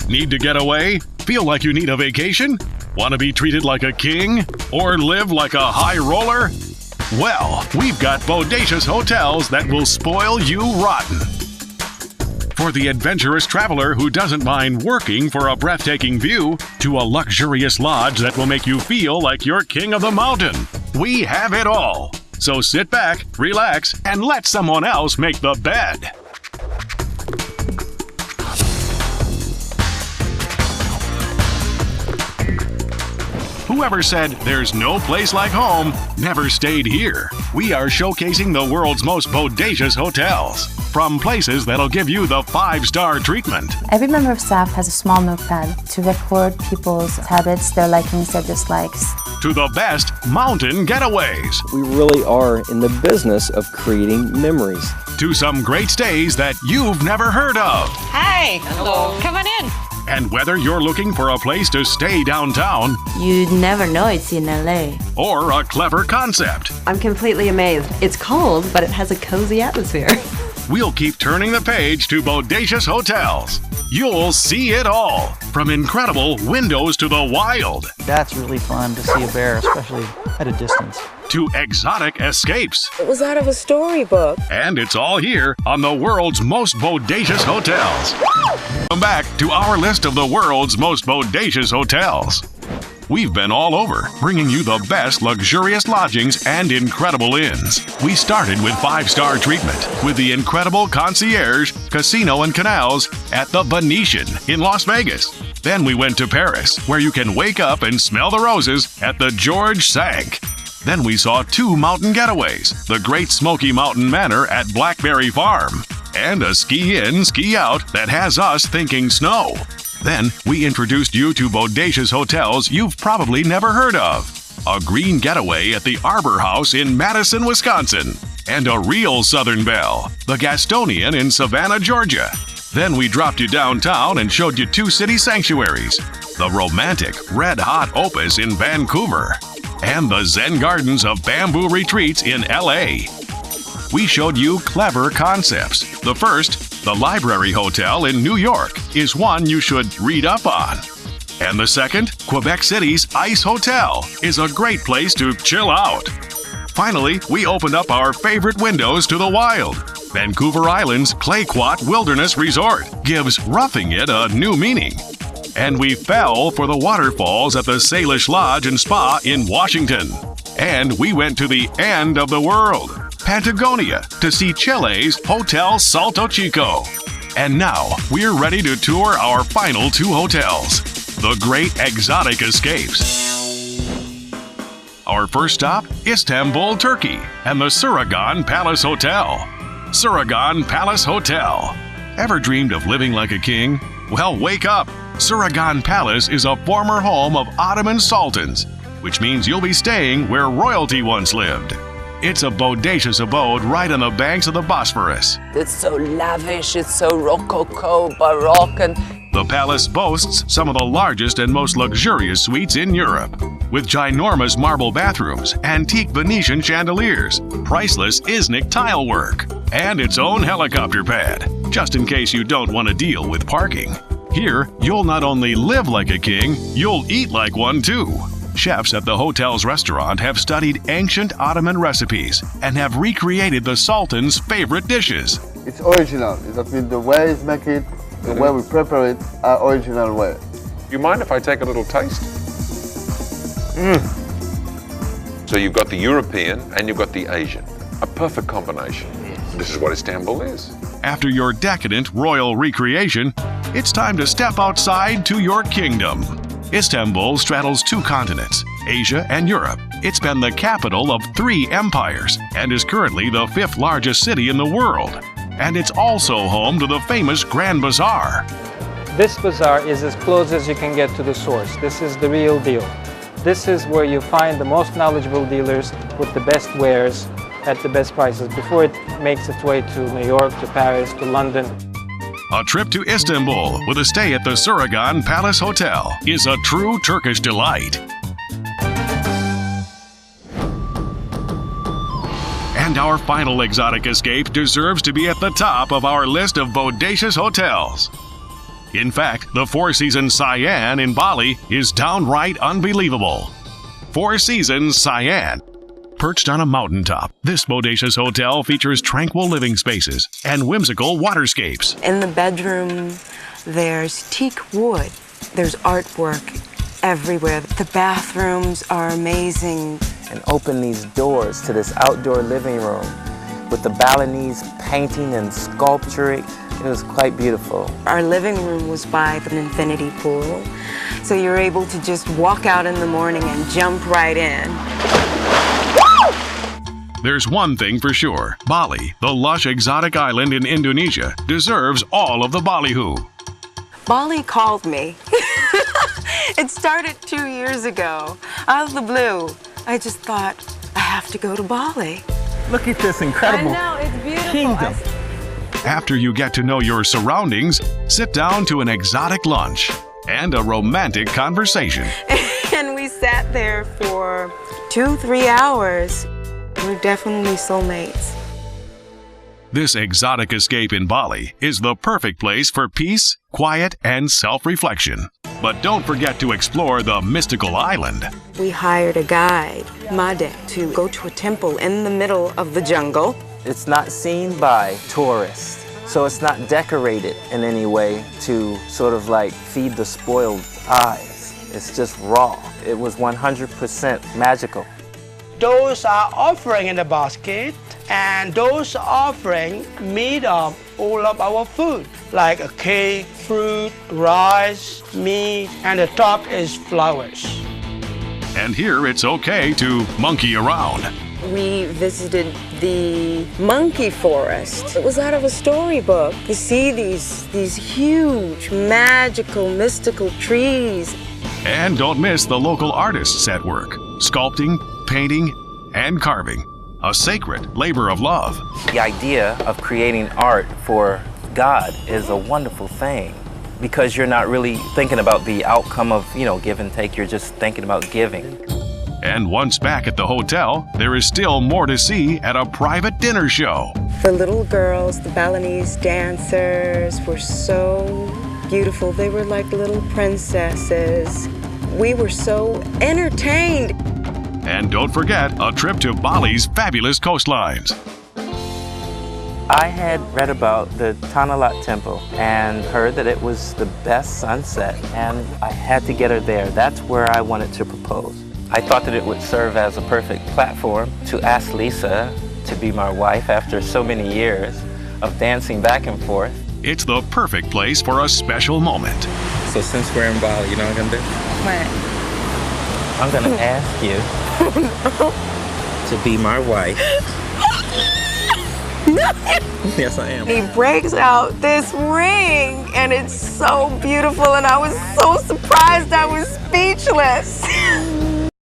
Need to get away? Feel like you need a vacation? Want to be treated like a king? Or live like a high roller? Well, we've got Bodacious Hotels that will spoil you rotten. For the adventurous traveler who doesn't mind working for a breathtaking view, to a luxurious lodge that will make you feel like you're king of the mountain, we have it all. So sit back, relax, and let someone else make the bed. Whoever said there's no place like home never stayed here. We are showcasing the world's most bodacious hotels. From places that'll give you the 5-star treatment. Every member of staff has a small notepad to record people's habits, their likings, their dislikes. To the best mountain getaways. We really are in the business of creating memories. To some great stays that you've never heard of. Hi. Hello. Come on in. And whether you're looking for a place to stay downtown, You'd never know it's in LA. or a clever concept, I'm completely amazed. It's cold, but it has a cozy atmosphere. we'll keep turning the page to Bodacious Hotels. You'll see it all, from incredible windows to the wild, That's really fun to see a bear, especially at a distance. to exotic escapes. It was out of a storybook. And it's all here on the world's most bodacious hotels. Come back to our list of the world's most bodacious hotels. We've been all over, bringing you the best luxurious lodgings and incredible inns. We started with 5-star treatment with the incredible concierge, casino and canals at the Venetian in Las Vegas. Then we went to Paris, where you can wake up and smell the roses at the George V. Then we saw 2 mountain getaways, the Great Smoky Mountain Manor at Blackberry Farm, and a ski-in, ski-out that has us thinking snow. Then we introduced you to bodacious hotels you've probably never heard of. A green getaway at the Arbor House in Madison, Wisconsin, and a real Southern belle, the Gastonian in Savannah, Georgia. Then we dropped you downtown and showed you 2 city sanctuaries, the romantic Red Hot Opus in Vancouver, and the Zen Gardens of Bamboo Retreats in LA. We showed you clever concepts. The first, the Library Hotel in New York, is one you should read up on. And the second, Quebec City's Ice Hotel, is a great place to chill out. Finally, we opened up our favorite windows to the wild. Vancouver Island's Clayoquot Wilderness Resort gives roughing it a new meaning. And we fell for the waterfalls at the Salish Lodge and Spa in Washington. And we went to the end of the world, Patagonia, to see Chile's Hotel Salto Chico. And now, we're ready to tour our final 2 hotels, the Great Exotic Escapes. Our first stop, Istanbul, Turkey, and the Suragan Palace Hotel. Suragan Palace Hotel. Ever dreamed of living like a king? Well, wake up! Suragan Palace is a former home of Ottoman sultans, which means you'll be staying where royalty once lived. It's a bodacious abode right on the banks of the Bosphorus. It's so lavish, it's so rococo, baroque, and The palace boasts some of the largest and most luxurious suites in Europe, with ginormous marble bathrooms, antique Venetian chandeliers, priceless Iznik tile work, and its own helicopter pad, just in case you don't want to deal with parking. Here, you'll not only live like a king, you'll eat like one too. Chefs at the hotel's restaurant have studied ancient Ottoman recipes and have recreated the Sultan's favorite dishes. It's original. That means the way we make it, the way we prepare it, are original way. You mind if I take a little taste? So you've got the European and you've got the Asian. A perfect combination. This is what Istanbul is. After your decadent royal recreation, it's time to step outside to your kingdom. Istanbul straddles 2 continents, Asia and Europe. It's been the capital of 3 empires and is currently the 5th largest city in the world. And it's also home to the famous Grand Bazaar. This bazaar is as close as you can get to the source. This is the real deal. This is where you find the most knowledgeable dealers with the best wares at the best prices before it makes its way to New York, to Paris, to London. A trip to Istanbul with a stay at the Suragan Palace Hotel is a true Turkish delight. And our final exotic escape deserves to be at the top of our list of bodacious hotels. In fact, the Four Seasons Siam in Bali is downright unbelievable. Four Seasons Siam. Perched on a mountaintop, this bodacious hotel features tranquil living spaces and whimsical waterscapes. In the bedroom, there's teak wood. There's artwork everywhere. The bathrooms are amazing. And open these doors to this outdoor living room with the Balinese painting and sculpture. It was quite beautiful. Our living room was by an infinity pool, so you're able to just walk out in the morning and jump right in. There's one thing for sure. Bali, the lush exotic island in Indonesia, deserves all of the ballyhoo. Bali called me. It started 2 years ago. Out of the blue, I just thought, I have to go to Bali. Look at this incredible it's beautiful. kingdom. After you get to know your surroundings, sit down to an exotic lunch and a romantic conversation. And we sat there for 2-3 hours. We're definitely soulmates. This exotic escape in Bali is the perfect place for peace, quiet, and self-reflection. But don't forget to explore the mystical island. We hired a guide, Made, to go to a temple in the middle of the jungle. It's not seen by tourists, so it's not decorated in any way to sort of like feed the spoiled eyes. It's just raw. It was 100% magical. Those are offering in the basket, and those offering made of all of our food, like a cake, fruit, rice, meat, and the top is flowers. And here it's okay to monkey around. We visited the monkey forest. It was out of a storybook. You see these huge, magical, mystical trees. And don't miss the local artists at work, sculpting, painting, and carving. A sacred labor of love. The idea of creating art for God is a wonderful thing because you're not really thinking about the outcome of, give and take. You're just thinking about giving. And once back at the hotel, there is still more to see at a private dinner show. The little girls, the Balinese dancers were so beautiful. They were like little princesses. We were so entertained. And don't forget a trip to Bali's fabulous coastlines. I had read about the Tanalat Temple and heard that it was the best sunset, and I had to get her there. That's where I wanted to propose. I thought that it would serve as a perfect platform to ask Lisa to be my wife after so many years of dancing back and forth. It's the perfect place for a special moment. So since we're in Bali, you know what I'm gonna do? What? I'm gonna ask you to be my wife. Yes, I am. He breaks out this ring, and it's so beautiful, and I was so surprised I was speechless.